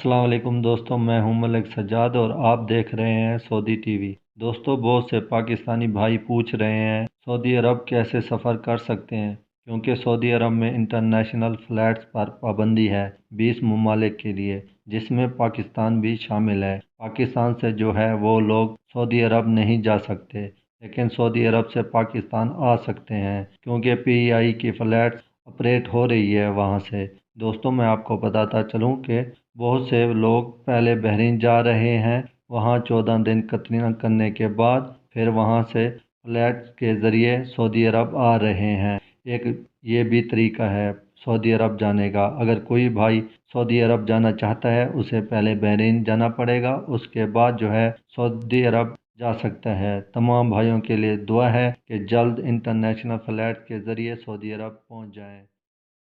अस्सलाम वालेकुम दोस्तों, मैं हूं मलिक सज्जाद और आप देख रहे हैं सऊदी टीवी। दोस्तों, बहुत से पाकिस्तानी भाई पूछ रहे हैं सऊदी अरब कैसे सफ़र कर सकते हैं, क्योंकि सऊदी अरब में इंटरनेशनल फ़्लाइट्स पर पाबंदी है 20 ममालिक के लिए, जिसमें पाकिस्तान भी शामिल है। पाकिस्तान से जो है वो लोग सऊदी अरब नहीं जा सकते, लेकिन सऊदी अरब से पाकिस्तान आ सकते हैं क्योंकि PI की फ़्लाइट्स ऑपरेट हो रही है वहाँ से। दोस्तों, मैं आपको बताता चलूँ कि बहुत से लोग पहले बहरीन जा रहे हैं, वहाँ 14 दिन कतरीना करने के बाद फिर वहाँ से फ्लाइट के ज़रिए सऊदी अरब आ रहे हैं। एक ये भी तरीका है सऊदी अरब जाने का। अगर कोई भाई सऊदी अरब जाना चाहता है, उसे पहले बहरीन जाना पड़ेगा, उसके बाद जो है सऊदी अरब जा सकता है। तमाम भाइयों के लिए दुआ है कि जल्द इंटरनेशनल फ़्लाइट के ज़रिए सऊदी अरब पहुँच जाएँ।